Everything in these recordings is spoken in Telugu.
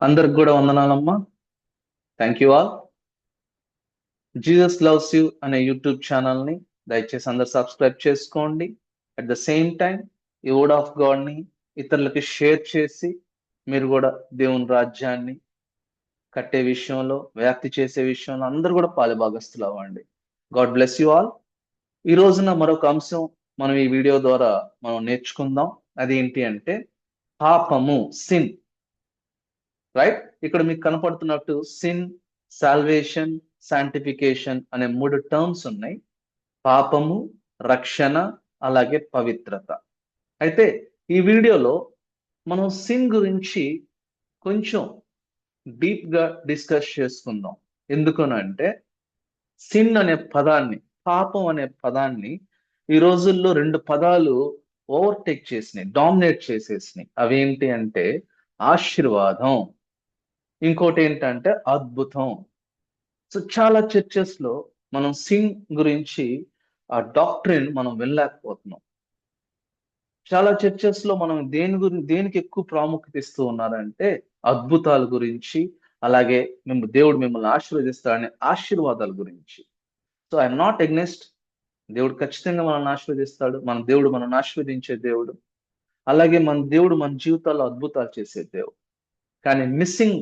అందరికి కూడా వందనాలమ్మా. Thank you all. Jesus loves you అనే యూట్యూబ్ ఛానల్ని దయచేసి అందరు సబ్స్క్రైబ్ చేసుకోండి. అట్ ద సేమ్ టైం ఈ వర్డ్ ఆఫ్ గాడ్ని ఇతరులకి షేర్ చేసి మీరు కూడా దేవుని రాజ్యాన్ని కట్టే విషయంలో, వ్యాప్తి చేసే విషయంలో అందరూ కూడా పాలుభాగస్తులు అవ్వండి. God bless you all. ఈ రోజున మరొక అంశం మనం ఈ వీడియో ద్వారా మనం నేర్చుకుందాం. అదేంటి అంటే పాపము, సిన్. రైట్, ఇక్కడ మీకు కనపడుతున్నట్టు సిన్, సాల్వేషన్, శాంటిఫికేషన్ అనే 3 టర్మ్స్ ఉన్నాయి. పాపము, రక్షణ, అలాగే పవిత్రత. అయితే ఈ వీడియోలో మనం సిన్ గురించి కొంచెం డీప్ గా డిస్కస్ చేసుకుందాం. ఎందుకనంటే సిన్ అనే పదాన్ని, పాపం అనే పదాన్ని ఈ రోజుల్లో 2 పదాలు ఓవర్టేక్ చేసినాయి, డామినేట్ చేసేసినాయి. అవేంటి అంటే ఆశీర్వాదం, ఇంకోటి ఏంటంటే అద్భుతం. సో చాలా చర్చెస్ లో మనం సిన్ గురించి ఆ డాక్ట్రిన్ మనం వెళ్ళలేకపోతున్నాం. చాలా చర్చెస్ లో మనం దేనికి ఎక్కువ ప్రాముఖ్యత ఇస్తూ ఉన్నారంటే అద్భుతాల గురించి, అలాగే దేవుడు మిమ్మల్ని ఆశీర్వదిస్తాడనే ఆశీర్వాదాల గురించి. So I'm not against. దేవుడు ఖచ్చితంగా మనల్ని ఆశీర్వదిస్తాడు. మన దేవుడు మనల్ని ఆశీర్వదించే దేవుడు. అలాగే మన దేవుడు మన జీవితాల్లో అద్భుతాలు చేసే దేవుడు. కానీ మిస్సింగ్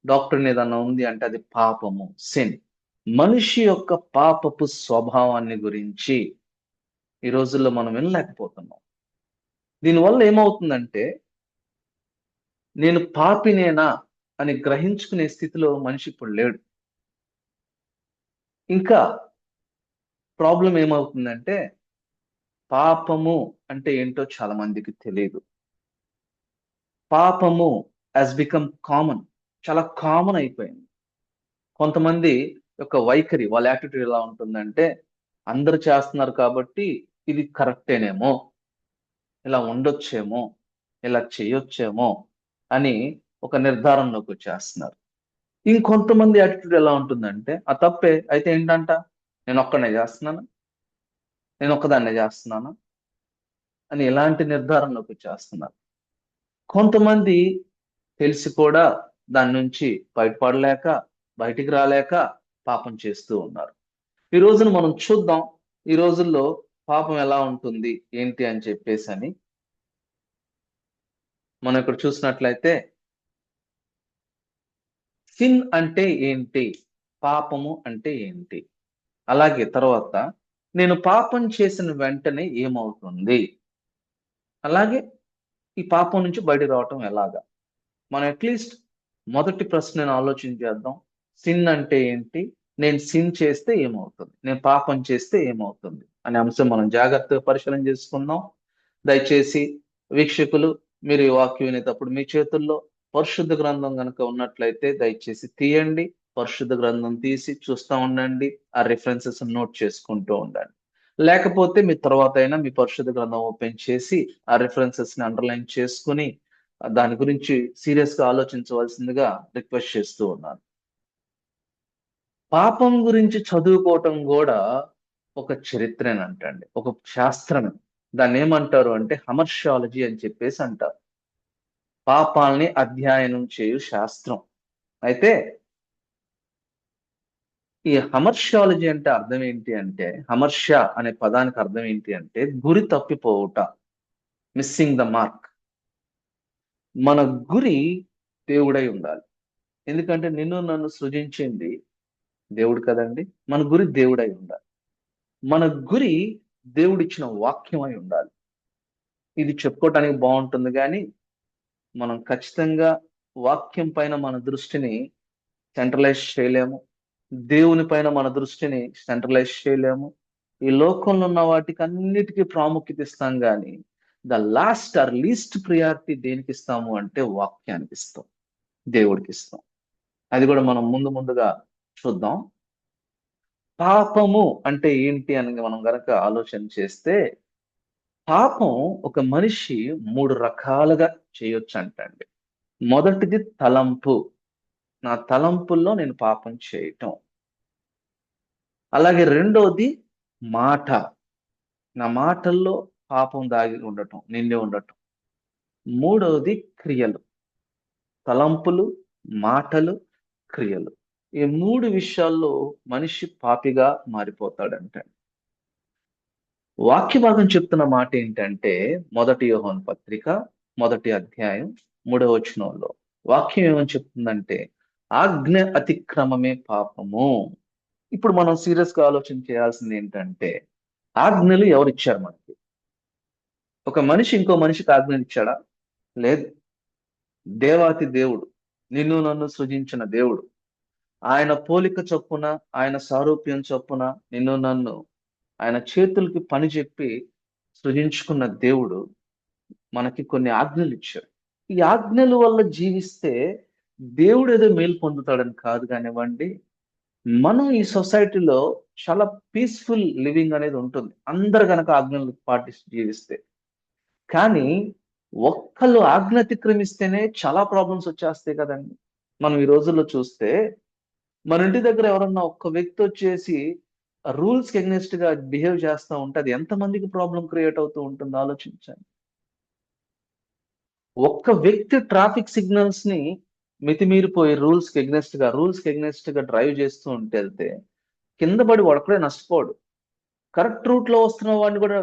డాక్టర్ ఏదన్నా ఉంది అంటే అది పాపము, సిన్. మనిషి యొక్క పాపపు స్వభావాన్ని గురించి ఈ రోజుల్లో మనం వినలేకపోతున్నాం. దీనివల్ల ఏమవుతుందంటే నేను పాపినేనా అని గ్రహించుకునే స్థితిలో మనిషి ఇప్పుడు లేడు. ఇంకా ప్రాబ్లం ఏమవుతుందంటే పాపము అంటే ఏంటో చాలా మందికి తెలియదు. పాపము has బికమ్ కామన్, చాలా కామన్ అయిపోయింది. కొంతమంది యొక్క వైఖరి, వాళ్ళ యాటిట్యూడ్ ఎలా ఉంటుందంటే అందరు చేస్తున్నారు కాబట్టి ఇది కరెక్టేనేమో, ఇలా ఉండొచ్చేమో, ఇలా చేయొచ్చేమో అని ఒక నిర్ధారణలోకి వచ్చేస్తున్నారు. ఇంకొంతమంది యాటిట్యూడ్ ఎలా ఉంటుందంటే ఆ తప్పే అయితే ఏంటంట, నేను ఒక్కనే చేస్తున్నాను, నేను ఒక్కదాన్నే చేస్తున్నాను అని ఇలాంటి నిర్ధారణలోకి వచ్చేస్తున్నారు. కొంతమంది తెలిసి కూడా దాని నుంచి బయటపడలేక, బయటికి రాలేక పాపం చేస్తూ ఉన్నారు. ఈ రోజున మనం చూద్దాం, ఈ రోజుల్లో పాపం ఎలా ఉంటుంది ఏంటి అని చెప్పేసి అని. మనం ఇక్కడ చూసినట్లయితే సిన్ అంటే ఏంటి, పాపము అంటే ఏంటి, అలాగే తర్వాత నేను పాపం చేసిన వెంటనే ఏమవుతుంది, అలాగే ఈ పాపం నుంచి బయట రావటం ఎలాగా. మనం అట్లీస్ట్ మొదటి ప్రశ్నను ఆలోచన చేద్దాం. సిన్ అంటే ఏంటి, నేను సిన్ చేస్తే ఏమవుతుంది, నేను పాపం చేస్తే ఏమవుతుంది అనే అంశం మనం జాగ్రత్తగా పరిశీలన చేసుకుందాం. దయచేసి వీక్షకులు, మీరు ఈ వాక్యం వినేటప్పుడు మీ చేతుల్లో పరిశుద్ధ గ్రంథం కనుక ఉన్నట్లయితే దయచేసి తీయండి. పరిశుద్ధ గ్రంథం తీసి చూస్తూ ఉండండి. ఆ రిఫరెన్సెస్ నోట్ చేసుకుంటూ ఉండండి. లేకపోతే మీ తర్వాత అయినా మీ పరిశుద్ధ గ్రంథం ఓపెన్ చేసి ఆ రిఫరెన్సెస్ ని అండర్లైన్ చేసుకుని దాని గురించి సీరియస్ గా ఆలోచించవలసిందిగా రిక్వెస్ట్ చేస్తూ ఉన్నాను. పాపం గురించి చదువుకోవటం కూడా ఒక చరిత్రనంటండి, ఒక శాస్త్రమే. దాన్ని ఏమంటారు అంటే హమర్షాలజీ అని చెప్పేసి అంటారు. పాపాలని అధ్యయనం చేయు శాస్త్రం. అయితే ఈ హమర్షాలజీ అంటే అర్థం ఏంటి అంటే, హమర్ష అనే పదానికి అర్థం ఏంటి అంటే గురి తప్పిపోవుట, మిస్సింగ్ ద మార్క్. మన గురి దేవుడై ఉండాలి. ఎందుకంటే నిన్ను నన్ను సృజించింది దేవుడు కదండి. మన గురి దేవుడై ఉండాలి. మన గురి దేవుడిచ్చిన వాక్యం అయి ఉండాలి. ఇది చెప్పుకోవటానికి బాగుంటుంది కానీ మనం ఖచ్చితంగా వాక్యం పైన మన దృష్టిని సెంట్రలైజ్ చేయలేము. దేవుని పైన మన దృష్టిని సెంట్రలైజ్ చేయలేము. ఈ లోకంలో ఉన్న వాటికి అన్నిటికీ ప్రాముఖ్యత ఇస్తాం కానీ the last or least priority దేనికి ఇస్తాము అంటే వాక్యానికి ఇస్తాం, దేవుడికి ఇస్తాం. అది కూడా మనం ముందుగా చూద్దాం. పాపము అంటే ఏంటి అని మనం గనక ఆలోచన చేస్తే, పాపం ఒక మనిషి 3 రకాలుగా చేయొచ్చు అంటండి. మొదటిది తలంపు, నా తలంపుల్లో నేను పాపం చేయటం. అలాగే రెండోది మాట, నా మాటల్లో పాపం దాగి ఉండటం, నిండి ఉండటం. మూడవది క్రియలు, తలంపులు, మాటలు, క్రియలు. ఈ 3 విషయాల్లో మనిషి పాపిగా మారిపోతాడంట. వాక్య భాగం చెప్తున్న మాట ఏంటంటే, 1 యోహాను పత్రిక 1 అధ్యాయం 3వ వచనంలో వాక్యం ఏమని చెప్తుందంటే, ఆజ్ఞ అతిక్రమమే పాపము. ఇప్పుడు మనం సీరియస్ గా ఆలోచన చేయాల్సింది ఏంటంటే, ఆజ్ఞలు ఎవరిచ్చారు మనకి? ఒక మనిషి ఇంకో మనిషికి ఆజ్ఞలు ఇచ్చాడా? లేదు. దేవాతి దేవుడు, నిన్ను నన్ను సృజించిన దేవుడు, ఆయన పోలిక చొప్పున, ఆయన సారూప్యం చొప్పున నిన్ను నన్ను ఆయన చేతులకి పని చెప్పి సృజించుకున్న దేవుడు మనకి కొన్ని ఆజ్ఞలు ఇచ్చాడు. ఈ ఆజ్ఞల వల్ల జీవిస్తే దేవుడు ఏదో మేలు పొందుతాడని కాదు కానివ్వండి, మనం ఈ సొసైటీలో చాలా పీస్ఫుల్ లివింగ్ అనేది ఉంటుంది, అందరు గనక ఆజ్ఞలు పాటిస్తూ జీవిస్తే. కానీ ఒక్కళ్ళు ఆజ్ఞ అతిక్రమిస్తేనే చాలా ప్రాబ్లమ్స్ వచ్చేస్తాయి కదండి. మనం ఈ రోజుల్లో చూస్తే మన ఇంటి దగ్గర ఎవరన్నా ఒక్క వ్యక్తి వచ్చేసి రూల్స్ కి అగెన్స్ట్ గా బిహేవ్ చేస్తా ఉంటే అది ఎంత మందికి ప్రాబ్లం క్రియేట్ అవుతూ ఉంటుందో ఆలోచించండి. ఒక్క వ్యక్తి ట్రాఫిక్ సిగ్నల్స్ ని మితిమీరిపోయి రూల్స్ కి ఎగ్నెస్ట్ గా డ్రైవ్ చేస్తూ ఉంటే వెళ్తే కింద పడి వాడొక్కడే నష్టపోడు. కరెక్ట్ రూట్ లో వస్తున్న వాడిని కూడా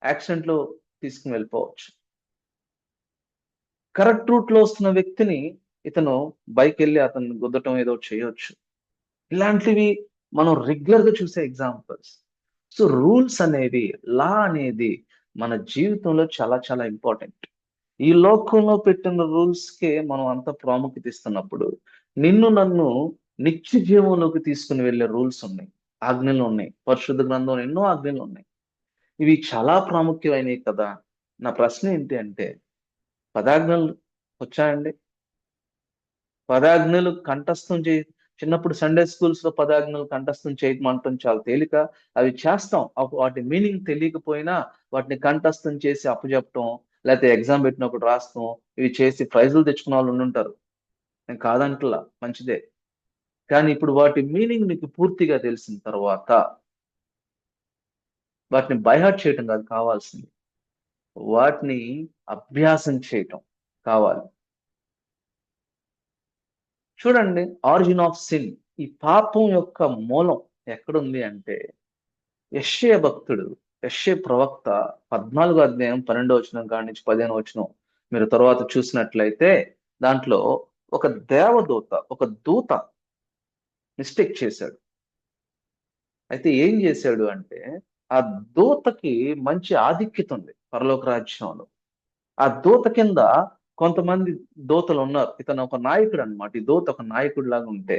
యాక్సిడెంట్ లో తీసుకుని వెళ్ళిపోవచ్చు. కరెక్ట్ రూట్ లో వస్తున్న వ్యక్తిని ఇతను బైక్ వెళ్ళి అతను గుద్దటం ఏదో చేయొచ్చు. ఇలాంటివి మనం రెగ్యులర్ గా చూసే ఎగ్జాంపుల్స్. సో రూల్స్ అనేవి, లా అనేది మన జీవితంలో చాలా చాలా ఇంపార్టెంట్. ఈ లోకంలో పెట్టిన రూల్స్ కే మనం అంత ప్రాముఖ్యత ఇస్తున్నప్పుడు, నిన్ను నన్ను నిత్య జీవంలోకి తీసుకుని వెళ్ళే రూల్స్ ఉన్నాయి, ఆజ్ఞలు ఉన్నాయి. పరిశుద్ధ గ్రంథంలో ఎన్నో ఆజ్ఞలు ఉన్నాయి. ఇవి చాలా ప్రాముఖ్యమైనవి కదా. నా ప్రశ్న ఏంటి అంటే, పదాజ్ఞలు వచ్చాయండి? పదాజ్ఞలు కంఠస్థం చే చిన్నప్పుడు సండే స్కూల్స్ లో పదాజ్ఞలు కంఠస్థం చేయమంటాం చాలా తేలిక. అవి చేస్తాం. వాటి మీనింగ్ తెలియకపోయినా వాటిని కంఠస్థం చేసి అప్పచెప్పటం, లేకపోతే ఎగ్జామ్ పెట్టినప్పుడు రాస్తాం. ఇవి చేసి ప్రైజులు తెచ్చుకున్న వాళ్ళు ఉండుంటారు. నేను కాదంటలా, మంచిదే. కానీ ఇప్పుడు వాటి మీనింగ్ నీకు పూర్తిగా తెలిసిన తర్వాత వాటిని బైహార్ట్ చేయటం కాదు కావాల్సింది, వాటిని అభ్యాసం చేయటం కావాలి. చూడండి, ఆరిజిన్ ఆఫ్ సిన్, ఈ పాపం యొక్క మూలం ఎక్కడుంది అంటే, యెషయా భక్తుడు, యెషయా ప్రవక్త 14 అధ్యాయం 12వ వచనం కాడి నుంచి 15వ వచనం మీరు తర్వాత చూసినట్లయితే, దాంట్లో ఒక దేవదూత, ఒక దూత మిస్టేక్ చేశాడు. అయితే ఏం చేశాడు అంటే, ఆ దూతకి మంచి ఆధిక్యత ఉంది పరలోక రాజ్యంలో. ఆ దూత కింద కొంతమంది దూతలు ఉన్నారు. ఇతను ఒక నాయకుడు అన్నమాట. ఈ దూత ఒక నాయకుడు లాగా ఉంటే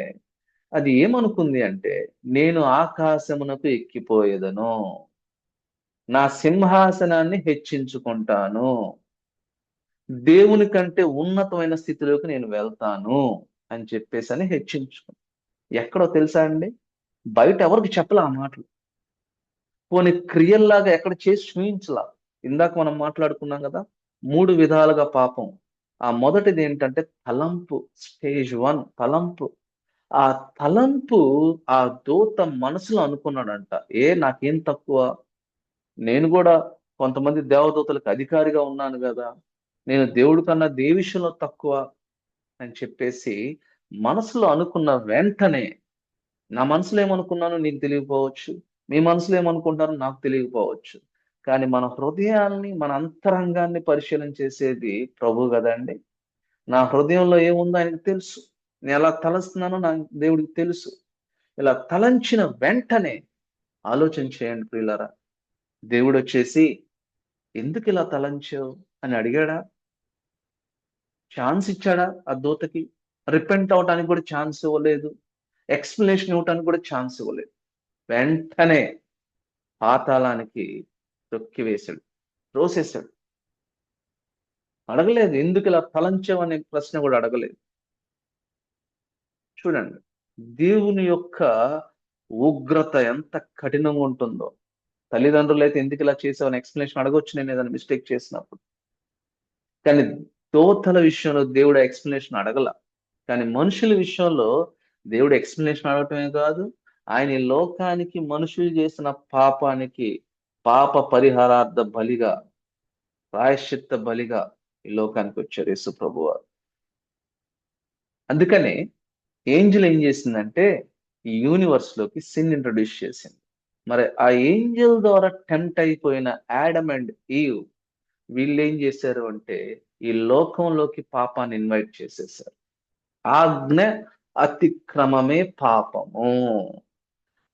అది ఏమనుకుంది అంటే, నేను ఆకాశమునకు ఎక్కిపోయేదను, నా సింహాసనాన్ని హెచ్చించుకుంటాను, దేవుని కంటే ఉన్నతమైన స్థితిలోకి నేను వెళ్తాను అని చెప్పేసి అని హెచ్చించుకుంది. ఎక్కడో తెలుసా అండి? బయట ఎవరికి చెప్పలే ఆ మాటలు. పోనీ క్రియల్లాగా ఎక్కడ చేసి చూయించలా. ఇందాక మనం మాట్లాడుకున్నాం కదా, 3 విధాలుగా పాపం. ఆ మొదటిది ఏంటంటే తలంపు. స్టేజ్ 1 తలంపు. ఆ తలంపు ఆ దూత మనసులో అనుకున్నాడంట, నాకేం తక్కువ, నేను కూడా కొంతమంది దేవదూతలకు అధికారిగా ఉన్నాను కదా, నేను దేవుడి కన్నా ఏ విషయంలో తక్కువ అని చెప్పేసి మనసులో అనుకున్న వెంటనే, నా మనసులో ఏమనుకున్నానో నీకు తెలియకపోవచ్చు, మీ మనసులో ఏమనుకుంటారో నాకు తెలియకపోవచ్చు, కానీ మన హృదయాల్ని, మన అంతరంగాన్ని పరిశీలన చేసేది ప్రభు కదండి. నా హృదయంలో ఏముందో ఆయనకు తెలుసు. నేను ఎలా తలస్తున్నానో నా దేవుడికి తెలుసు. ఇలా తలంచిన వెంటనే ఆలోచన చేయండి ప్రియులారా. దేవుడు వచ్చేసి ఎందుకు ఇలా తలంచావు అని అడిగాడా? ఛాన్స్ ఇచ్చాడా ఆ దూతకి? రిపెంట్ అవడానికి కూడా ఛాన్స్ ఇవ్వలేదు. ఎక్స్ప్లెనేషన్ ఇవ్వడానికి కూడా ఛాన్స్ ఇవ్వలేదు. వెంటనే పాతాళానికి తొక్కివేశాడు, రోసేశాడు. అడగలేదు ఎందుకు ఇలా తలంచావు అనే ప్రశ్న కూడా అడగలేదు. చూడండి, దేవుని యొక్క ఉగ్రత ఎంత కఠినంగా ఉంటుందో. తల్లిదండ్రులు అయితే ఎందుకు ఇలా చేసావని ఎక్స్ప్లెనేషన్ అడగొచ్చు నేను ఏదైనా మిస్టేక్ చేసినప్పుడు. కానీ దోతల విషయంలో దేవుడు ఎక్స్ప్లెనేషన్ అడగల. కానీ మనుషుల విషయంలో దేవుడు ఎక్స్ప్లెనేషన్ అడగటమే కాదు, ఆయన ఈ లోకానికి మనుషులు చేసిన పాపానికి పాప పరిహారార్థ బలిగా, ప్రాయశ్చిత్త బలిగా ఈ లోకానికి వచ్చారు యేసు ప్రభువారు. అందుకనే ఏంజిల్ ఏం చేసిందంటే ఈ యూనివర్స్ లోకి సిన్ ఇంట్రొడ్యూస్ చేసింది. మరి ఆ ఏంజల్ ద్వారా టెంప్ట్ అయిపోయిన యాడమ్ అండ్ ఈవ్ వీళ్ళు ఏం చేశారు అంటే ఈ లోకంలోకి పాపాన్ని ఇన్వైట్ చేసేసారు. ఆజ్ఞ అతిక్రమమే పాపము.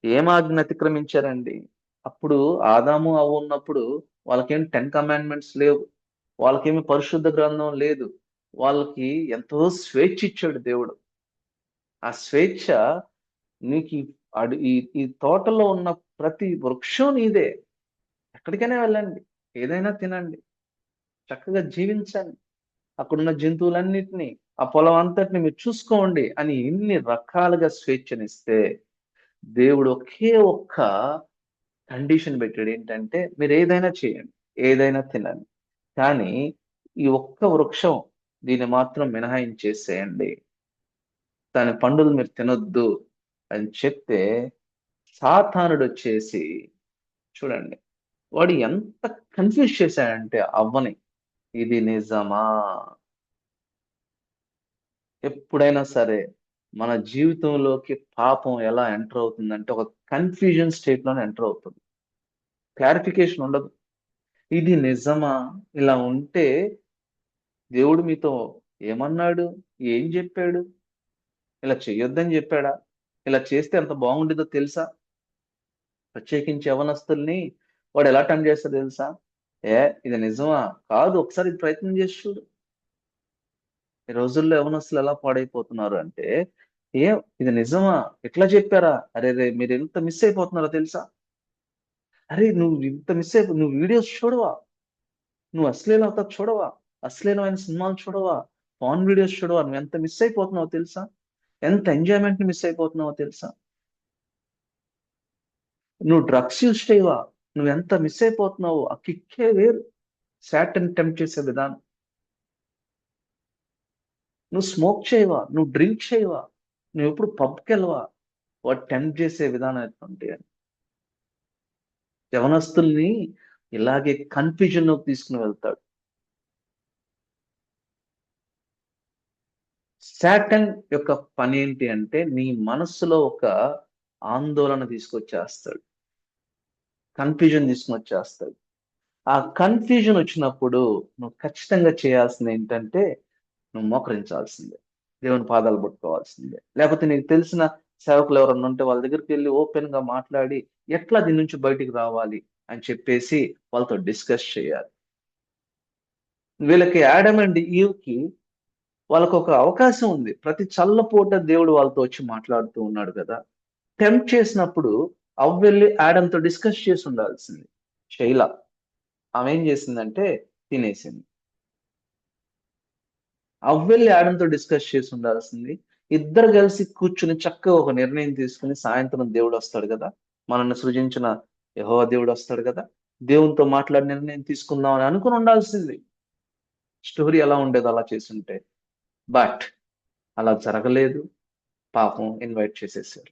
ఏం ఆజ్ఞ అతిక్రమించారండి? అప్పుడు ఆదాము అవ్వ ఉన్నప్పుడు వాళ్ళకేం 10 కమాండ్మెంట్స్ లేవు, వాళ్ళకేమి పరిశుద్ధ గ్రంథం లేదు. వాళ్ళకి ఎంతో స్వేచ్ఛ ఇచ్చాడు దేవుడు. ఆ స్వేచ్ఛ నీకు ఈ ఈ తోటలో ఉన్న ప్రతి వృక్షం నీదే, ఎక్కడికైనా వెళ్ళండి, ఏదైనా తినండి, చక్కగా జీవించండి, అక్కడున్న జంతువులన్నిటినీ, ఆ పొలం అంతటిని మీరు చూసుకోండి అని ఇన్ని రకాలుగా స్వేచ్ఛనిస్తే దేవుడు ఒకే ఒక్క కండిషన్ పెట్టాడు. ఏంటంటే మీరు ఏదైనా చేయండి, ఏదైనా తినండి, కానీ ఈ ఒక్క వృక్షం దీన్ని మాత్రం మినహాయించేసేయండి, దాని పండులు మీరు తినొద్దు అని చెప్తే సాతానుడు వచ్చేసి చూడండి వాడు ఎంత కన్ఫ్యూజ్ చేశాడంటే అవ్వని. ఇది నిజమా? ఎప్పుడైనా సరే మన జీవితంలోకి పాపం ఎలా ఎంటర్ అవుతుందంటే ఒక కన్ఫ్యూజన్ స్టేట్ లోనే ఎంటర్ అవుతుంది. క్లారిఫికేషన్ ఉండదు. ఇది నిజమా? ఇలా ఉంటే దేవుడు మీతో ఏమన్నాడు? ఏం చెప్పాడు? ఇలా చెయ్యొద్దని చెప్పాడా? ఇలా చేస్తే ఎంత బాగుండేదో తెలుసా? ప్రత్యేకించి యవనస్తుల్ని వాడు ఎలా టెంప్ట్ చేస్తాడో తెలుసా? ఏ ఇది నిజమా? కాదు, ఒకసారి ఇది ప్రయత్నం చేసి చూడు. ఈ రోజుల్లో యవనస్తులు ఎలా పాడైపోతున్నారు అంటే, ఏ ఇది నిజమా? ఎట్లా చెప్పారా? అరే రే మీరు ఎంత మిస్ అయిపోతున్నారో తెలుసా? అరే నువ్వు ఇంత మిస్ అయిపో, నువ్వు వీడియోస్ చూడవా? నువ్వు అశ్లీలత చూడవా? అశ్లీలమైన సినిమాలు చూడవా? పాన్ వీడియోస్ చూడవా? నువ్వు ఎంత మిస్ అయిపోతున్నావో తెలుసా? ఎంత ఎంజాయ్మెంట్ ని మిస్ అయిపోతున్నావో తెలుసా? నువ్వు డ్రగ్స్ యూస్ చేయవా? నువ్వు ఎంత మిస్ అయిపోతున్నావో, ఆ కిక్కే వేరు. సాటన్ టెంప్ట్ చేసే విధానం. నువ్వు స్మోక్ చేయవా? నువ్వు డ్రింక్ చేయవా? నువ్వు ఎప్పుడు పబ్కి వెళ్ళవా? వాడు టెంప్ట్ చేసే విధానం ఎట్లుంటే యవనస్తుల్ని ఇలాగే కన్ఫ్యూజన్ లోకి తీసుకుని వెళ్తాడు. సాటన్ యొక్క పని ఏంటి అంటే నీ మనస్సులో ఒక ఆందోళన తీసుకొచ్చేస్తాడు, కన్ఫ్యూజన్ తీసుకుని వచ్చేస్తాడు. ఆ కన్ఫ్యూజన్ వచ్చినప్పుడు నువ్వు ఖచ్చితంగా చేయాల్సింది ఏంటంటే నువ్వు మోకరించాల్సిందే, దేవుని పాదాలు పట్టుకోవాల్సిందే. లేకపోతే నీకు తెలిసిన సేవకులు ఎవరన్నా ఉంటే వాళ్ళ దగ్గరికి వెళ్ళి ఓపెన్ గా మాట్లాడి ఎట్లా దీని నుంచి బయటికి రావాలి అని చెప్పేసి వాళ్ళతో డిస్కస్ చేయాలి. వీళ్ళకి యాడమ్ అండ్ ఈవ్కి వాళ్ళకు ఒక అవకాశం ఉంది. ప్రతి చల్లపూట దేవుడు వాళ్ళతో వచ్చి మాట్లాడుతూ ఉన్నాడు కదా. టెంప్ట్ చేసినప్పుడు అవ్వెళ్ళి యాడమ్‌తో డిస్కస్ చేసి ఉండాల్సింది. షైలా ఆమె ఏం చేసిందంటే తినేసింది. అవ్వెళ్ళి యాడమ్‌తో డిస్కస్ చేసి ఉండాల్సింది. ఇద్దరు కలిసి కూర్చుని చక్కగా ఒక నిర్ణయం తీసుకుని సాయంత్రం దేవుడు వస్తాడు కదా, మనల్ని సృజించిన యెహోవా దేవుడు వస్తాడు కదా, దేవునితో మాట్లాడి నిర్ణయం తీసుకుందాం అని అనుకుని ఉండాల్సింది. స్టోరీ ఎలా ఉండేది అలా చేసుంటే. బట్ అలా జరగలేదు. పాపం ఇన్వైట్ చేసేసారు.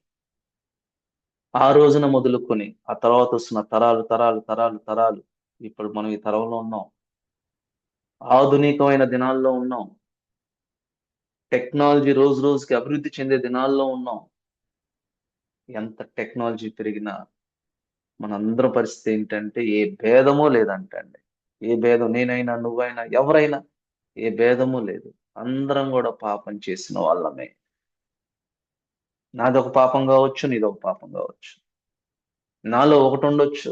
ఆ రోజున మొదలుకొని ఆ తర్వాత వస్తున్న తరాలు తరాలు తరాలు తరాలు ఇప్పుడు మనం ఈ తరంలో ఉన్నాం. ఆధునికమైన దినాల్లో ఉన్నాం. టెక్నాలజీ రోజు రోజుకి అభివృద్ధి చెందే దినాల్లో ఉన్నాం. ఎంత టెక్నాలజీ పెరిగినా మనందరం పరిస్థితి ఏంటంటే ఏ భేదమూ లేదంటండి. ఏ భేదం, నేనైనా నువ్వైనా ఎవరైనా ఏ భేదము లేదు. అందరం కూడా పాపం చేసిన వాళ్ళమే. నాదొక పాపం కావచ్చు, నీదొక పాపం కావచ్చు. నాలో ఒకటి ఉండొచ్చు,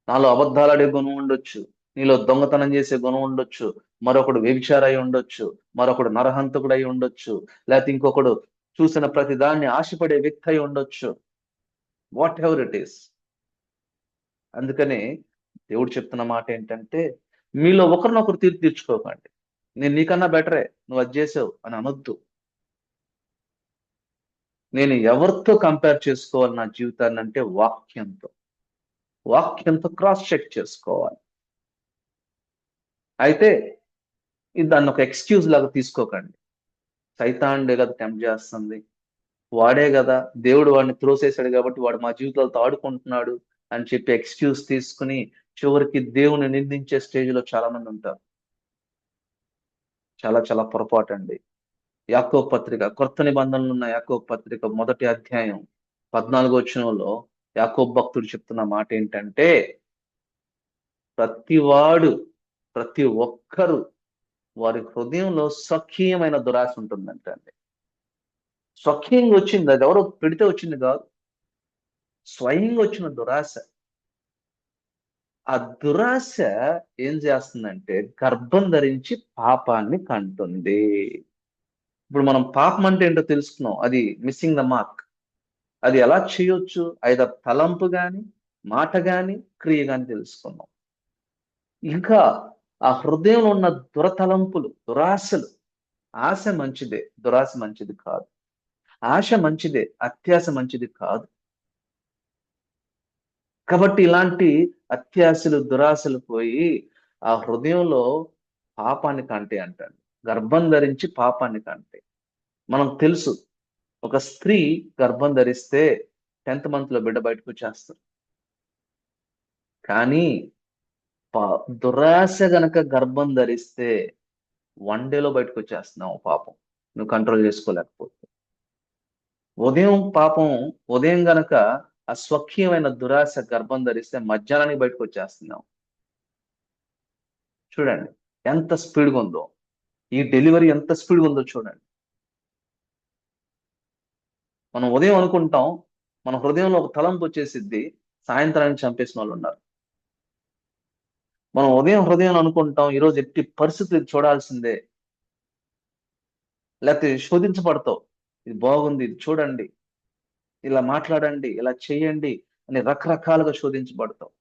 నాలో అబద్ధాలాడే గుణం ఉండొచ్చు, నీలో దొంగతనం చేసే గుణం ఉండొచ్చు, మరొకడు వ్యభిచారై ఉండొచ్చు, మరొకడు నరహంతకుడై ఉండొచ్చు, లేకపోతే ఇంకొకడు చూసిన ప్రతి దాన్ని ఆశపడే వ్యక్తి అయి ఉండొచ్చు. What ever it is. అందుకనే దేవుడు చెప్తున్న మాట ఏంటంటే మీలో ఒకరినొకరు తీర్పు తీర్చుకోకండి. నేను నీకన్నా బెటరే, నువ్వు అది చేసావు అని అనొద్దు. నేను ఎవరితో కంపేర్ చేసుకోవాలి నా జీవితాన్ని అంటే వాక్యంతో. వాక్యంతో క్రాస్ చెక్ చేసుకోవాలి. అయితే దాన్ని ఒక ఎక్స్‌క్యూజ్ లాగా తీసుకోకండి. సైతానుడే కదా టెంప్ట్ చేస్తుంది. వాడే కదా, దేవుడు వాడిని త్రోసేసాడు కాబట్టి వాడు మా జీవితాలతో ఆడుకుంటున్నాడు అని చెప్పి ఎక్స్‌క్యూజ్ తీసుకొని చివరికి దేవుని నిందించే స్టేజ్‌లో చాలా మంది ఉంటారు. చాలా చాలా పొరపాటండి. యాకోబు పత్రిక, కొత్త నిబంధనలు ఉన్న యాకోబు పత్రిక 1వ అధ్యాయం 14వ వచనంలో యాకోబు భక్తుడు చెప్తున్న మాట ఏంటంటే, ప్రతి ఒక్కరు వారి హృదయంలో స్వకీయమైన దురాశ ఉంటుందంటండి. స్వకీయంగా వచ్చింది, అది ఎవరో పెడితే వచ్చింది కాదు, స్వయంగా వచ్చిన దురాశ. ఆ దురాశ ఏం చేస్తుందంటే గర్భం ధరించి పాపాన్ని కంటుంది. ఇప్పుడు మనం పాపం అంటే ఏంటో తెలుసుకున్నాం, అది మిస్సింగ్ ద మార్క్. అది ఎలా చేయొచ్చు? ఐదర్ తలంపు గాని, మాట గాని, క్రియ గాని తెలుసుకున్నాం. ఇంకా ఆ హృదయంలో ఉన్న దురతలంపులు, దురాశలు, ఆశ మంచిదే, దురాశ మంచిది కాదు. ఆశ మంచిదే, అత్యాశ మంచిది కాదు. కాబట్టి ఇలాంటి అత్యాశలు, దురాశలు పోయి ఆ హృదయంలో పాపాన్ని కంటే అంటాడు. గర్భం ధరించి పాపాన్ని కంటే. మనకు తెలుసు, ఒక స్త్రీ గర్భం ధరిస్తే 10th మంత్ లో బిడ్డ బయటకు వచ్చేస్తారు. కానీ దురాశ గనక గర్భం ధరిస్తే 1 డేలో బయటకు వచ్చేస్తున్నావు పాపం, నువ్వు కంట్రోల్ చేసుకోలేకపోతే. ఉదయం గనక అస్వకీయమైన దురాశ గర్భం ధరిస్తే మధ్యాహ్నానికి బయటకు వచ్చేస్తున్నావు. చూడండి ఎంత స్పీడ్గా ఉందో, ఈ డెలివరీ ఎంత స్పీడ్గా ఉందో చూడండి. మనం ఉదయం అనుకుంటాం, మన హృదయంలో ఒక తలంపు వచ్చేసిద్ది, సాయంత్రానికి చంపేసిన వాళ్ళు ఉన్నారు. మనం హృదయం అనుకుంటాం, ఈరోజు ఎట్టి పరిస్థితులు చూడాల్సిందే, లేకపోతే శోధించబడతావు, ఇది బాగుంది, ఇది చూడండి, ఇలా మాట్లాడండి, ఇలా చేయండి అని రకరకాలుగా శోధించబడతావు.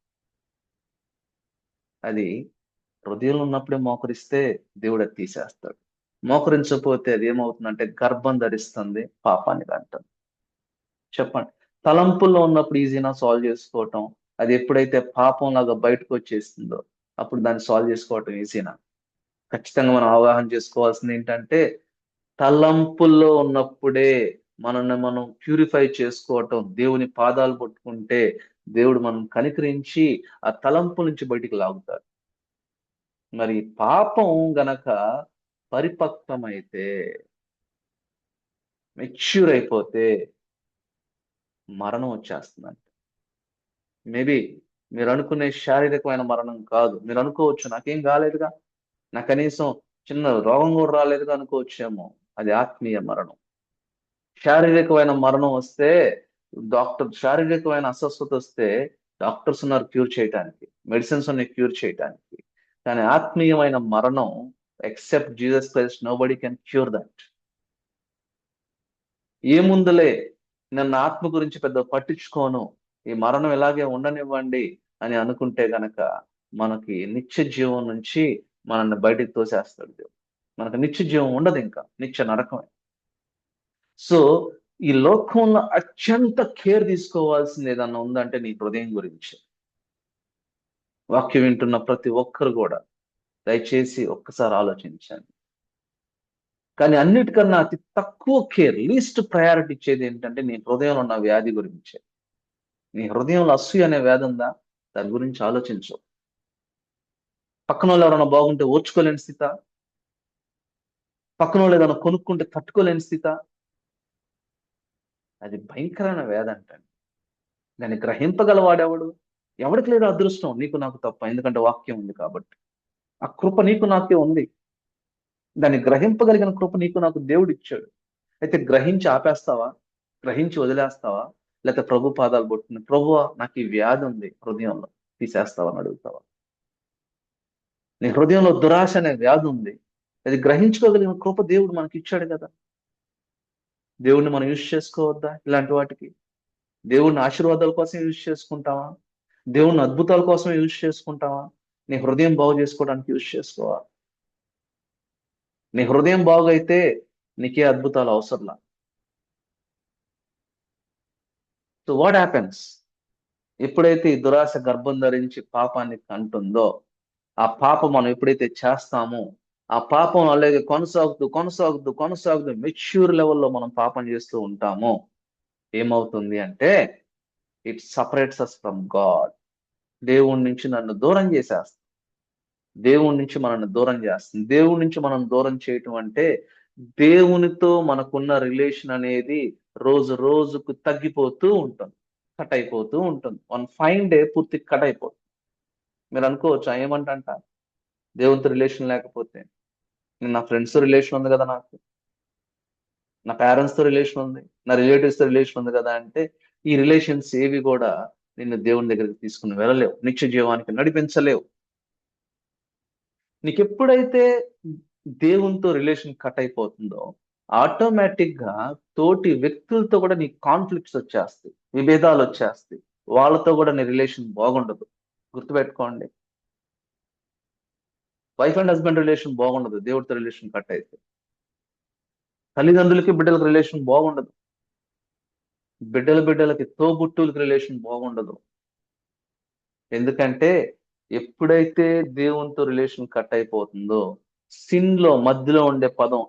అది హృదయంలో ఉన్నప్పుడే మోకరిస్తే దేవుడు అది తీసేస్తాడు. మోకరించకపోతే అది ఏమవుతుందంటే గర్భం ధరిస్తుంది, పాపాన్ని అంటారు. చెప్పండి, తలంపుల్లో ఉన్నప్పుడు ఈజీనా సాల్వ్ చేసుకోవటం, అది ఎప్పుడైతే పాపం లాగా బయటకు వచ్చేస్తుందో అప్పుడు దాన్ని సాల్వ్ చేసుకోవటం ఈజీనా? ఖచ్చితంగా మనం అవగాహన చేసుకోవాల్సింది ఏంటంటే, తలంపుల్లో ఉన్నప్పుడే మనల్ని మనం ప్యూరిఫై చేసుకోవటం, దేవుని పాదాలు పట్టుకుంటే దేవుడు మనం కనికరించి ఆ తలంపు నుంచి బయటికి లాగుతాడు. మరి పాపం గనక పరిపక్వమైతే, మెచ్యూర్ అయిపోతే మరణం వచ్చేస్తుందంట. మేబీ మీరు అనుకునే శారీరకమైన మరణం కాదు. మీరు అనుకోవచ్చు, నాకేం కాలేదుగా, నా కనీసం చిన్న రోగం కూడా రాలేదుగా అనుకోవచ్చేమో. అది ఆత్మీయ మరణం. శారీరకమైన మరణం వస్తే శారీరకమైన అస్వస్థత వస్తే డాక్టర్స్ ఉన్నారు క్యూర్ చేయడానికి, మెడిసిన్స్ ఉన్నాయి క్యూర్ చేయడానికి. కానీ ఆత్మీయమైన మరణం, except Jesus Christ, nobody can cure that. ఏముందులే, నన్ను ఆత్మ గురించి పెద్ద పట్టించుకోను, ఈ మరణం ఇలాగే ఉండనివ్వండి అని అనుకుంటే గనక మనకి నిత్య జీవం నుంచి మనల్ని బయటికి తోసేస్తాడు దేవుడు. మనకు నిత్య జీవం ఉండదు, ఇంకా నిత్య నరకమే. సో ఈ లోకంలో అత్యంత కేర్ తీసుకోవాల్సింది ఏదన్నా ఉందంటే నీ హృదయం గురించి. వాక్యం వింటున్న ప్రతి ఒక్కరు కూడా దయచేసి ఒక్కసారి ఆలోచించండి. కానీ అన్నిటికన్నా అతి తక్కువ కేర్, లీస్ట్ ప్రయారిటీ ఇచ్చేది ఏంటంటే నీ హృదయంలో ఉన్న వ్యాధి గురించే. నీ హృదయంలో అసూయ అనే వ్యాధి ఉందా? దాని గురించి ఆలోచించు. పక్కన వాళ్ళు ఎవరైనా బాగుంటే ఓర్చుకోలేని స్థిత, పక్కన వాళ్ళు ఏదైనా కొనుక్కుంటే తట్టుకోలేని స్థిత, అది భయంకరమైన వ్యాధి అంటండి. దాన్ని గ్రహింపగలవాడెవడు? ఎవరికి లేదు అదృష్టం, నీకు నాకు తప్ప, ఎందుకంటే వాక్యం ఉంది కాబట్టి. ఆ కృప నీకు నాకే ఉంది. దాన్ని గ్రహింపగలిగిన కృప నీకు నాకు దేవుడు ఇచ్చాడు. అయితే గ్రహించి ఆపేస్తావా? గ్రహించి వదిలేస్తావా? లేకపోతే ప్రభు పాదాలు పట్టుకుని, ప్రభువా నాకు ఈ వ్యాధి ఉంది హృదయంలో, తీసేస్తావా అని అడుగుతావా? నీ హృదయంలో దురాశ అనే వ్యాధి ఉంది, అది గ్రహించుకోగలిగిన కృప దేవుడు మనకి ఇచ్చాడు కదా. దేవుడిని మనం యూజ్ చేసుకోవద్దా ఇలాంటి వాటికి? దేవుడిని ఆశీర్వాదాల కోసం యూజ్ చేసుకుంటావా? దేవుడిని అద్భుతాల కోసం యూజ్ చేసుకుంటావా? నీ హృదయం బాగు చేసుకోవడానికి యూజ్ చేసుకోవా? నీ హృదయం బాగైతే నీకే అద్భుతాలు అవసరంలా. So what happens? ఎప్పుడైతే ఈ దురాశ గర్భం ధరించి పాపాన్ని కంటుందో, ఆ పాపం మనం ఎప్పుడైతే చేస్తామో, ఆ పాపం అలాగే కొనసాగుతూ కొనసాగుతూ కొనసాగుతూ మెచ్యూర్ లెవెల్లో మనం పాపం చేస్తూ ఉంటామో ఏమవుతుంది అంటే, it separates us from God. దేవుడి నుంచి నన్ను దూరం చేసేస్తుంది. దేవుడి నుంచి మనల్ని దూరం చేస్తుంది. దేవుడి నుంచి మనం దూరం చేయటం అంటే దేవునితో మనకున్న రిలేషన్ అనేది రోజు రోజుకు తగ్గిపోతూ ఉంటుంది, కట్ అయిపోతూ ఉంటుంది. వన్ ఫైన్ డే పూర్తి కట్ అయిపోతుంది. మీరు అనుకోవచ్చు ఏమంటంట, దేవునితో రిలేషన్ లేకపోతే నా ఫ్రెండ్స్ రిలేషన్ ఉంది కదా, నా పేరెంట్స్ తో రిలేషన్ ఉంది, నా రిలేటివ్స్ తో రిలేషన్ ఉంది కదా అంటే, ఈ రిలేషన్స్ ఏవి కూడా నిన్ను దేవుని దగ్గరికి తీసుకుని వెళ్ళలేవు, నిత్య జీవానికి నడిపించలేవు. నీకు ఎప్పుడైతే దేవునితో రిలేషన్ కట్ అయిపోతుందో ఆటోమేటిక్ గా తోటి వ్యక్తులతో కూడా నీ కాన్ఫ్లిక్ట్స్ వచ్చేస్తాయి, విభేదాలు వచ్చేస్తాయి. వాళ్ళతో కూడా నీ రిలేషన్ బాగుండదు. గుర్తుపెట్టుకోండి, వైఫ్ అండ్ హస్బెండ్ రిలేషన్ బాగుండదు దేవుడితో రిలేషన్ కట్ అయితే. తల్లిదండ్రులకి బిడ్డలకి రిలేషన్ బాగుండదు, బిడ్డలకి తోబుట్టువులకి రిలేషన్ బాగుండదు. ఎందుకంటే ఎప్పుడైతే దేవునితో రిలేషన్ కట్ అయిపోతుందో, సిన్ లో మధ్యలో ఉండే పదం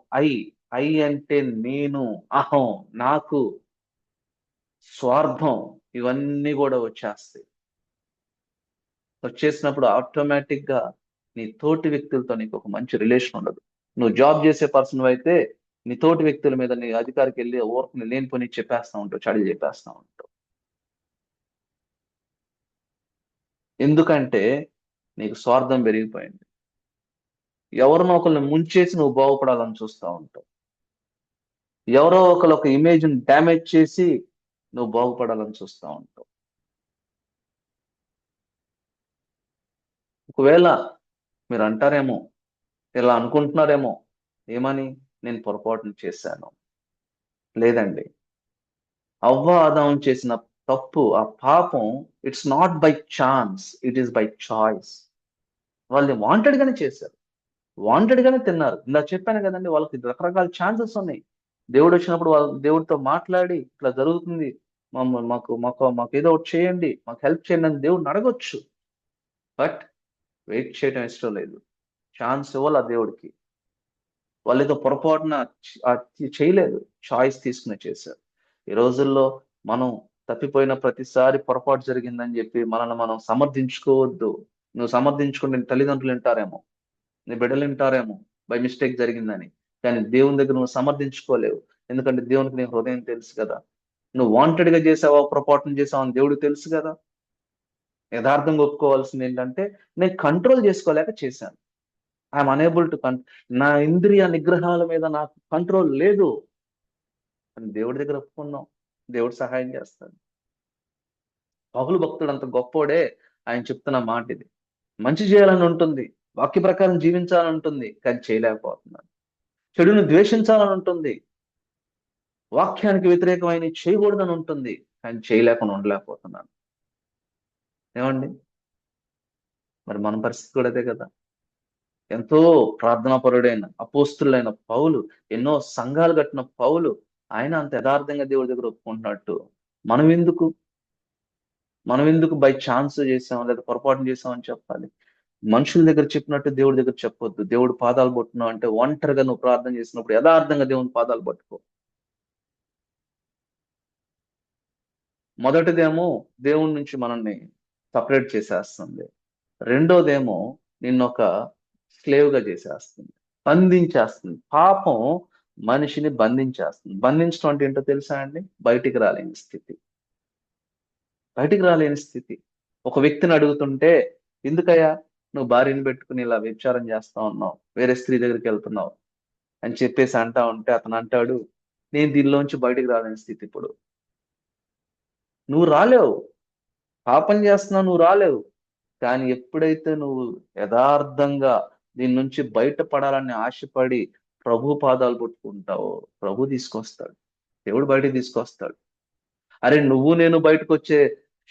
ఐ అంటే నేను, అహం, నాకు, స్వార్థం, ఇవన్నీ కూడా వచ్చేస్తాయి. వచ్చేసినప్పుడు ఆటోమేటిక్ గా నీ తోటి వ్యక్తులతో నీకు ఒక మంచి రిలేషన్ ఉండదు. నువ్వు జాబ్ చేసే పర్సన్ అయితే నీ తోటి వ్యక్తుల మీద నీ అధికారికి వెళ్ళి ఓర్పుని లేని పని చెప్పేస్తా ఉంటావు, చడి చెప్పేస్తా ఉంటావు. ఎందుకంటే నీకు స్వార్థం పెరిగిపోయింది. ఎవరినో ఒకరిని ముంచేసి నువ్వు బాగుపడాలని చూస్తూ ఉంటావు. ఎవరో ఒకరు ఒక ఇమేజ్ డ్యామేజ్ చేసి నువ్వు బాగుపడాలని చూస్తూ ఉంటావు. ఒకవేళ మీరు అంటారేమో, ఇలా అనుకుంటున్నారేమో, ఏమని, నేను పొరపాటును చేశాను. లేదండి, అవ్వ ఆదాం చేసిన తప్పు, ఆ పాపం, it's not by chance, it is by choice. వాళ్ళు వాంటెడ్ గానే చేశారు, వాంటెడ్ గానే తిన్నారు. ఇలా చెప్పాను కదండి, వాళ్ళకి రకరకాల ఛాన్సెస్ ఉన్నాయి. దేవుడు వచ్చినప్పుడు వాళ్ళ దేవుడితో మాట్లాడి ఇట్లా జరుగుతుంది, మాకు మాకు మాకు ఏదో ఒకటి చేయండి, మాకు హెల్ప్ చేయండి అని దేవుడిని అడగొచ్చు. బట్ వెయిట్ చేయడం ఇష్టం లేదు, ఛాన్స్ ఇవ్వాలి ఆ దేవుడికి. వాళ్ళు ఏదో పొరపాటున చేయలేదు, చాయిస్ తీసుకుని చేశారు. ఈ రోజుల్లో మనం తప్పిపోయిన ప్రతిసారి పొరపాటు జరిగిందని చెప్పి మనల్ని మనం సమర్థించుకోవద్దు. నువ్వు సమర్థించుకుంటే నీ తల్లిదండ్రులు వింటారేమో, నీ బిడ్డలు వింటారేమో బై మిస్టేక్ జరిగిందని, కానీ దేవుని దగ్గర నువ్వు సమర్థించుకోలేవు. ఎందుకంటే దేవునికి నీ హృదయం తెలుసు కదా. నువ్వు వాంటెడ్ గా చేసావా, పొరపాటును చేసావా అని దేవుడికి తెలుసు కదా. యథార్థంగా ఒప్పుకోవాల్సింది ఏంటంటే, నేను కంట్రోల్ చేసుకోలేక చేశాను. ఐఎమ్ అనేబుల్ టు నా ఇంద్రియ నిగ్రహాల మీద నాకు కంట్రోల్ లేదు అని దేవుడి దగ్గర ఒప్పుకున్నాం. దేవుడు సహాయం చేస్తాడు. పౌలు భక్తుడు అంత గొప్పోడే, ఆయన చెప్తున్న మాట ఇది. మంచి చేయాలని ఉంటుంది, వాక్య ప్రకారం జీవించాలని ఉంటుంది, కానీ చేయలేకపోతున్నాను. చెడును ద్వేషించాలని ఉంటుంది, వాక్యానికి వ్యతిరేకమైన చేయకూడదని ఉంటుంది, కానీ చేయలేకుండా ఉండలేకపోతున్నాను. ఏమండి, మరి మన పరిస్థితి కూడా అదే కదా. ఎంతో ప్రార్థనాపరుడైన అపోస్తులైన పౌలు, ఎన్నో సంఘాలు కట్టిన పౌలు, ఆయన అంత యథార్థంగా దేవుడి దగ్గర ఒప్పుకుంటున్నట్టు మనం ఎందుకు మనం ఎందుకు బై ఛాన్స్ చేసాం లేదా పొరపాటు చేసాం అని చెప్పాలి? మనుషుల దగ్గర చెప్పినట్టు దేవుడి దగ్గర చెప్పొద్దు. దేవుడు పాదాలు పట్టున్నావు అంటే ఒంటరిగా నువ్వు ప్రార్థన చేసినప్పుడు యథార్థంగా దేవుని పాదాలు పట్టుకో. మొదటిదేమో దేవుడి నుంచి మనల్ని సపరేట్ చేసేస్తుంది. రెండోదేమో నిన్నొక స్లేవ్ గా చేసేస్తుంది, బంధించేస్తుంది. పాపం మనిషిని బంధించేస్తుంది. బంధించడం అంటే ఏంటో తెలుసా అండి? బయటికి రాలేని స్థితి, బయటికి రాలేని స్థితి. ఒక వ్యక్తిని అడుగుతుంటే, ఎందుకయ్యా నువ్వు భార్యని పెట్టుకుని ఇలా వ్యభిచారం చేస్తా ఉన్నావు, వేరే స్త్రీ దగ్గరికి వెళ్తున్నావు అని చెప్పేసి అంటా ఉంటే అతను అంటాడు, నేను దీనిలోంచి బయటికి రాలేని స్థితి. ఇప్పుడు నువ్వు రాలేవు, పాపం చేస్తున్నావు, నువ్వు రాలేవు. కానీ ఎప్పుడైతే నువ్వు యథార్థంగా దీని నుంచి బయటపడాలని ఆశపడి ప్రభు పాదాలు పట్టుకుంటావో, ప్రభు తీసుకొస్తాడు, దేవుడు బయటకు తీసుకొస్తాడు. అరే, నువ్వు నేను బయటకు వచ్చే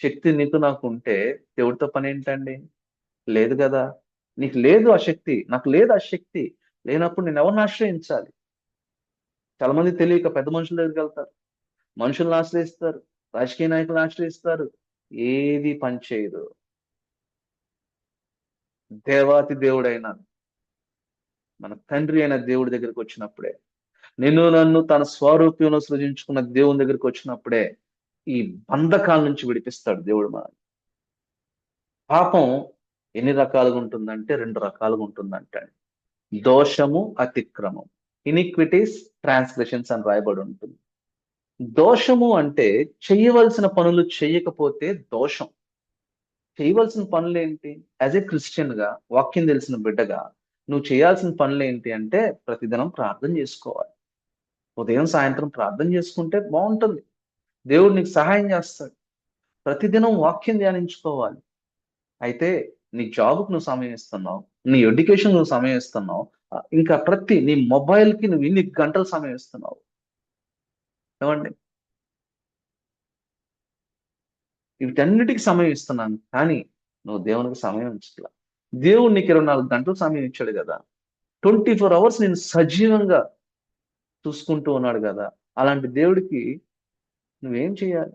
శక్తి నీకు నాకు ఉంటే దేవుడితో పని ఏంటండి? లేదు కదా. నీకు లేదు ఆ శక్తి, నాకు లేదు ఆ శక్తి. లేనప్పుడు నేను ఎవరిని ఆశ్రయించాలి? చాలా మంది తెలియక పెద్ద మనుషుల దగ్గరికి వెళ్తారు, మనుషులను ఆశ్రయిస్తారు, రాజకీయ నాయకులను ఆశ్రయిస్తారు, ఏది పనిచేయదు. దేవాతి దేవుడైన మన తండ్రి అయిన దేవుడి దగ్గరికి వచ్చినప్పుడే, నిన్ను నన్ను తన స్వరూపంలో సృజించుకున్న దేవుని దగ్గరికి వచ్చినప్పుడే ఈ బంధకాల నుంచి విడిపిస్తాడు దేవుడు మనల్ని. పాపం ఎన్ని రకాలుగా ఉంటుందంటే రెండు రకాలుగా ఉంటుందంటే, దోషము, అతిక్రమం. ఇనిక్విటీస్, ట్రాన్స్గ్రెషన్స్ అని రాయబడి ఉంటుంది. దోషము అంటే చేయవలసిన పనులు చేయకపోతే దోషం. చేయవలసిన పనులు ఏంటి? యాజ్ ఏ క్రిస్టియన్ గా, వాక్యం తెలిసిన బిడ్డగా నువ్వు చేయాల్సిన పనులు ఏంటి అంటే ప్రతిదినం ప్రార్థన చేసుకోవాలి. ఉదయం సాయంత్రం ప్రార్థన చేసుకుంటే బాగుంటుంది. దేవుడు నీకు సహాయం చేస్తాడు. ప్రతిదినం వాక్యం ధ్యానించుకోవాలి. అయితే నీ జాబ్‌కి నువ్వు సమయం ఇస్తున్నావు. నీ ఎడ్యుకేషన్ నువ్వు సమయం ఇస్తున్నావు. ఇంకా నీ మొబైల్‌కి నువ్వు ఇన్ని గంటలు సమయం ఇస్తున్నావు. ఏవండీ? వీటన్నిటికి సమయం ఇస్తున్నాను. కానీ నువ్వు దేవునికి సమయం ఉంచట్లా. దేవుడు నీకు 24 గంటలు సమయం ఇచ్చాడు గదా! 24 అవర్స్ నేను సజీవంగా చూసుకుంటూ ఉన్నాడు గదా! అలాంటి దేవుడికి నువ్వేం చేయాలి?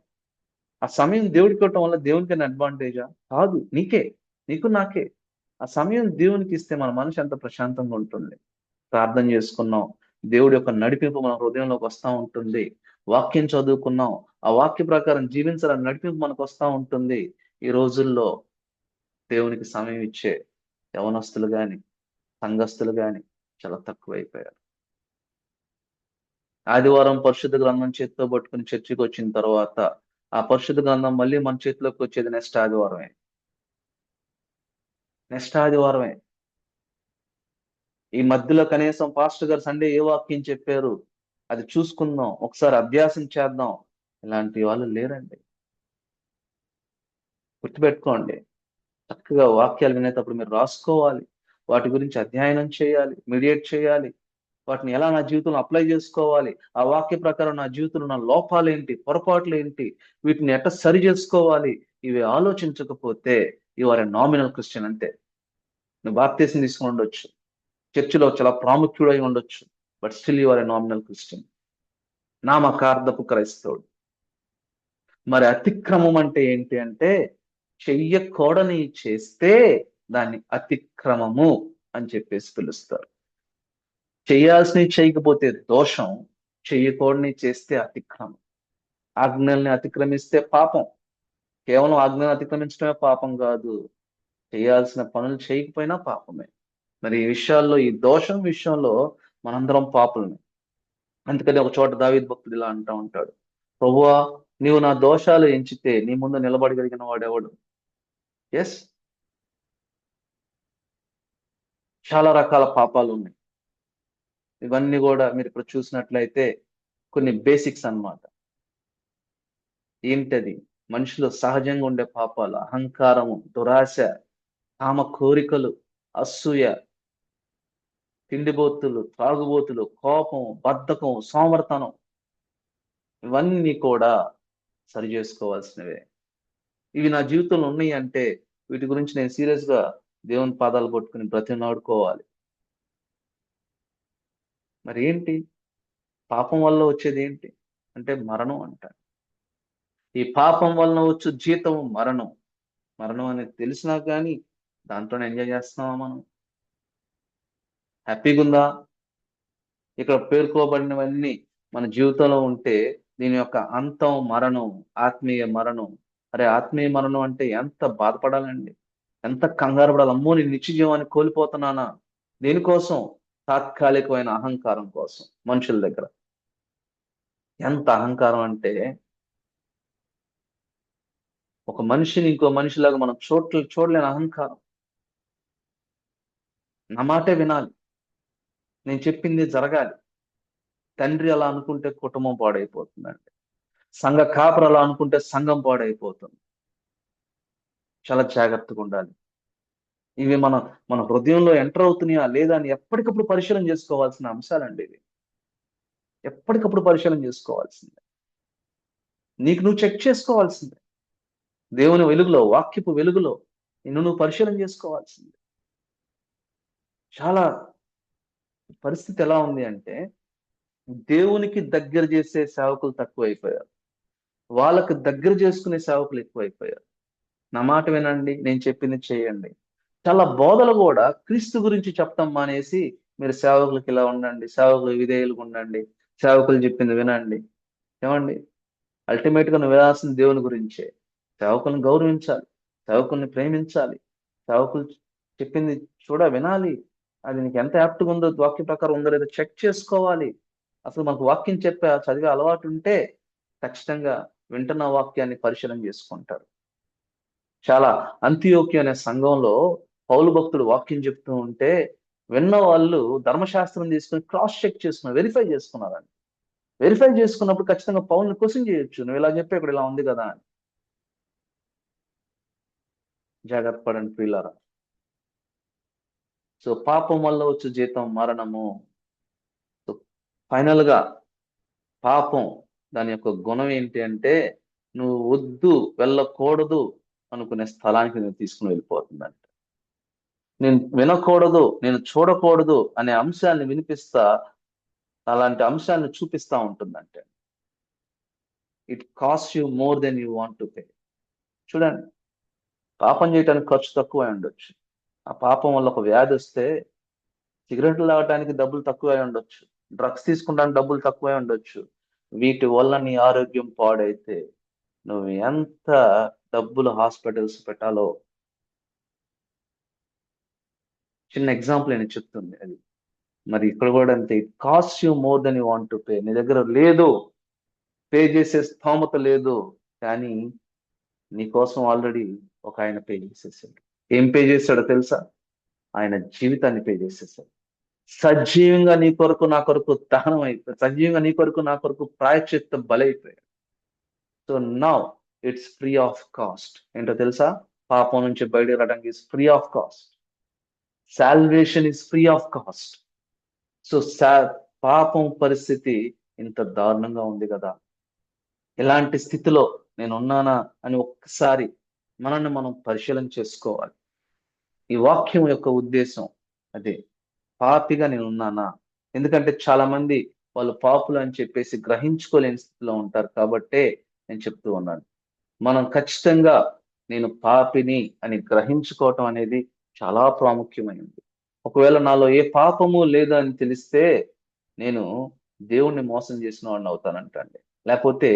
ఆ సమయం దేవుడికి ఇవ్వటం వల్ల దేవునికైనా అడ్వాంటేజా? కాదు. నీకే. నీకు నాకే. ఆ సమయం దేవునికి ఇస్తే మన మనసు ఎంత ప్రశాంతంగా ఉంటుంది. ప్రార్థన చేసుకున్నాం. దేవుడి యొక్క నడిపింపు మన హృదయంలోకి వస్తా ఉంటుంది. వాక్యం చదువుకున్నాం. ఆ వాక్య ప్రకారం జీవించాలని నడిపింపు మనకు వస్తా ఉంటుంది. ఈ రోజుల్లో దేవునికి సమయం ఇచ్చే యవనస్తులు గాని, సంఘస్థులు గాని చాలా తక్కువైపోయారు. ఆదివారం పరిశుద్ధ గ్రంథం చేతితో పట్టుకుని చర్చికి వచ్చిన తర్వాత, ఆ పరిశుద్ధ గ్రంథం మళ్ళీ మన చేతిలోకి వచ్చేది నెక్స్ట్ ఆదివారమే. నెక్స్ట్ ఆదివారమే. ఈ మధ్యలో కనీసం పాస్టర్ గారు సండే ఏ వాక్యం చెప్పారు? అది చూసుకుందాం. ఒకసారి అభ్యాసం చేద్దాం. ఇలాంటి వాళ్ళు లేరండి. గుర్తుపెట్టుకోండి. చక్కగా వాక్యాలు వినేటప్పుడు మీరు రాసుకోవాలి. వాటి గురించి అధ్యయనం చేయాలి. మెడిటేట్ చేయాలి. వాటిని ఎలా నా జీవితంలో అప్లై చేసుకోవాలి? ఆ వాక్య ప్రకారం నా జీవితంలో ఉన్న లోపాలేంటి? పొరపాట్లేంటి? వీటిని ఎట్ట సరి చేసుకోవాలి? ఇవి ఆలోచించకపోతే you are a nominal Christian అంతే. నువ్వు బాప్తిసం తీసుకొని ఉండొచ్చు. చర్చిలో చాలా ప్రాముఖ్యుడై ఉండొచ్చు. But still you are a nominal Christian. నామకార్థపు క్రైస్తవుడు. మరి అతిక్రమం అంటే ఏంటి అంటే చెయ్యకూడని చేస్తే దాన్ని అతిక్రమము అని చెప్పేసి పిలుస్తారు. చేయాల్సినవి చేయకపోతే దోషం, చెయ్యకూడని చేస్తే అతిక్రమం. ఆజ్ఞల్ని అతిక్రమిస్తే పాపం. కేవలం ఆజ్ఞలను అతిక్రమించడమే పాపం కాదు. చేయాల్సిన పనులు చేయకపోయినా పాపమే. మరి ఈ విషయాల్లో, ఈ దోషం విషయంలో మనందరం పాపులమే. అందుకని ఒక చోట దావీదు భక్తుడు ఇలా అంటా ఉంటాడు, ప్రభువా నీవు నా దోషాలు ఎంచితే నీ ముందు నిలబడగలిగిన వాడెవడు? ఎస్, చాలా రకాల పాపాలు ఉన్నాయి. ఇవన్నీ కూడా మీరు ఇప్పుడు చూసినట్లయితే కొన్ని బేసిక్స్ అన్నమాట. ఏంటది? మనిషిలో సహజంగా ఉండే పాపాలు అహంకారము, దురాశ, కామ కోరికలు, అసూయ, తిండిబోతులు, త్రాగుబోతులు, కోపం, బద్ధకం, సోమర్తనం, ఇవన్నీ కూడా సరి చేసుకోవాల్సినవే. ఇవి నా జీవితంలో ఉన్నాయి అంటే వీటి గురించి నేను సీరియస్ గా దేవుని పాదాలు పట్టుకుని బ్రతిమలాడుకోవాలి. మరి ఏంటి? పాపం వల్ల వచ్చేది ఏంటి అంటే మరణం అంట. ఈ పాపం వలన వచ్చు జీతం మరణం. మరణం అనేది తెలిసినా కానీ దాంట్లోనే ఎంజాయ్ చేస్తున్నామా మనం? హ్యాపీగా ఉందా? ఇక్కడ పేర్కోబడినవన్నీ మన జీవితంలో ఉంటే దీని యొక్క అంతం మరణం, ఆత్మీయ మరణం. అరే ఆత్మీయ మరణం అంటే ఎంత బాధపడాలండి? ఎంత కంగారు పడాలి? అమ్మో నేను నిత్య జీవాన్ని కోల్పోతున్నానా? దేనికోసం? తాత్కాలికమైన అహంకారం కోసం మనుషుల దగ్గర. ఎంత అహంకారం అంటే ఒక మనిషిని ఇంకో మనిషిలాగా మనం చూడలేని అహంకారం. నా మాటే వినాలి, నేను చెప్పింది జరగాలి. తండ్రి అలా అనుకుంటే కుటుంబం పాడైపోతుందండి. సంఘ కాపరి అలా అనుకుంటే సంఘం పాడైపోతుంది. చాలా జాగ్రత్తగా ఉండాలి. ఇవి మన హృదయంలో ఎంటర్ అవుతున్నాయా లేదా అని ఎప్పటికప్పుడు పరిశీలన చేసుకోవాల్సిన అంశాలండి ఇవి. ఎప్పటికప్పుడు పరిశీలన చేసుకోవాల్సిందే. నీకు నువ్వు చెక్ చేసుకోవాల్సిందే. దేవుని వెలుగులో, వాక్యపు వెలుగులో నిన్ను నువ్వు పరిశీలన చేసుకోవాల్సిందే. చాలా పరిస్థితి ఎలా ఉంది అంటే దేవునికి దగ్గర చేసే సేవకులు తక్కువైపోయారు. వాళ్ళకి దగ్గర చేసుకునే సేవకులు ఎక్కువైపోయారు. నా మాట వినండి, నేను చెప్పింది చేయండి. చాలా బోధలు కూడా క్రీస్తు గురించి చెప్పడం మానేసి మీరు సేవకులకి ఇలా ఉండండి, సేవకులు విధేయులుగా ఉండండి, సేవకులు చెప్పింది వినండి. ఏమండి? అల్టిమేట్ గా నువ్వు వినాల్సింది దేవుని గురించే. సేవకుల్ని గౌరవించాలి, సేవకుల్ని ప్రేమించాలి, సేవకులు చెప్పింది వినాలి. అది నీకు ఎంత యాప్ట్గా ఉందో, వాక్య ప్రకారం ఉందో లేదో చెక్ చేసుకోవాలి. అసలు మనకు వాక్యం చెప్పే చదివే అలవాటు ఉంటే ఖచ్చితంగా వింటున్న వాక్యాన్ని పరిశీలన చేసుకుంటారు. చాలా అంత్యోక్య అనే సంఘంలో పౌలు భక్తుడు వాక్యం చెప్తూ ఉంటే విన్న వాళ్ళు ధర్మశాస్త్రం తీసుకుని క్రాస్ చెక్ చేసుకున్నారు, వెరిఫై చేసుకున్నారండి. వెరిఫై చేసుకున్నప్పుడు ఖచ్చితంగా పౌల్ని క్వశ్చన్ చేయొచ్చు, నువ్వు ఇలా చెప్పే ఇక్కడ ఇలా ఉంది కదా అని. జాగ్రత్త పడండి ప్రియులారా. సో పాపం వల్ల వచ్చే జీతం మరణము. సో ఫైనల్ గా పాపం దాని యొక్క గుణం ఏంటి అంటే, నువ్వు వద్దు వెళ్ళకూడదు అనుకునే స్థలానికి నేను తీసుకుని వెళ్ళిపోతుందంట. నేను వినకూడదు, నేను చూడకూడదు అనే అంశాన్ని వినిపిస్తా, అలాంటి అంశాన్ని చూపిస్తా ఉంటుందంటే. It cost you more than you want to pay. చూడండి, పాపం చేయడానికి ఖర్చు తక్కువ ఉండొచ్చు. ఆ పాపం వల్ల ఒక వ్యాధి వస్తే సిగరెట్లు తాగడానికి డబ్బులు తక్కువై ఉండొచ్చు, డ్రగ్స్ తీసుకోవడానికి డబ్బులు తక్కువై ఉండొచ్చు. వీటి వల్ల నీ ఆరోగ్యం పాడైతే నువ్వు ఎంత డబ్బులు హాస్పిటల్స్ పెట్టాలో. చిన్న ఎగ్జాంపుల్ నేను చెప్తుంది అది. మరి ఇక్కడ కూడా అంతే, it cost you more than you want to pay. నీ దగ్గర లేదు, పే చేసే స్థోమత లేదు, కానీ నీ కోసం ఆల్రెడీ ఒక ఆయన పే చేసేసాడు. ఏం పే చేశాడో తెలుసా? ఆయన జీవితాన్ని పే చేసేసాడు. సజీవంగా నీ కొరకు నా కొరకు దహనం అయిపోయి, సజీవంగా నీ కొరకు నా కొరకు ప్రాయశ్చిత్తం బలైపోయాడు. So now it's free of cost. ఏంటో తెలుసా? పాపం నుంచి బయటకు రావడానికి is free of cost. Salvation is free of cost. So పాపం పరిస్థితి ఇంత దారుణంగా ఉంది కదా, ఇలాంటి స్థితిలో నేను ఉన్నానా అని ఒక్కసారి మనల్ని మనం పరిశీలన చేసుకోవాలి. ఈ వాక్యం యొక్క ఉద్దేశం అదే, పాపిగా నేను ఉన్నానా? ఎందుకంటే చాలా మంది వాళ్ళు పాపులు అని చెప్పేసి గ్రహించుకోలేని స్థితిలో ఉంటారు కాబట్టే నేను చెప్తూ ఉన్నాను. మనం ఖచ్చితంగా నేను పాపిని అని గ్రహించుకోవటం అనేది చాలా ప్రాముఖ్యమైనది. ఒకవేళ నాలో ఏ పాపము లేదా అని తెలిస్తే నేను దేవుణ్ణి మోసం చేసిన వాడిని అవుతానంటండి, లేకపోతే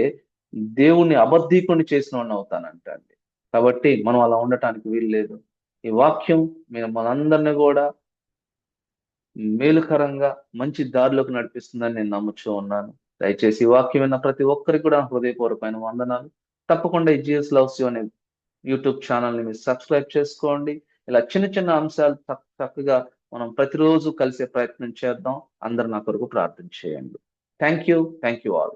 దేవుణ్ణి అబద్ధీకుని చేసిన వాడిని అవుతానంటండి. కాబట్టి మనం అలా ఉండటానికి వీలు లేదు. ఈ వాక్యం మనందరినీ కూడా మేలుకరంగా మంచి దారిలోకి నడిపిస్తుందని నేను నమ్ముచూ ఉన్నాను. దయచేసి ఈ వాక్యం విన్న ప్రతి ఒక్కరికి కూడా హృదయపూర్వకమైన వందనాలు. తప్పకుండా ఈ జీఎస్ లవ్స్ యూ అనే యూట్యూబ్ ఛానల్ని మీరు సబ్స్క్రైబ్ చేసుకోండి. ఇలా చిన్న చిన్న అంశాలు చక్కగా మనం ప్రతిరోజు కలిసే ప్రయత్నం చేద్దాం. అందరు నా కొరకు ప్రార్థన చేయండి. Thank you all.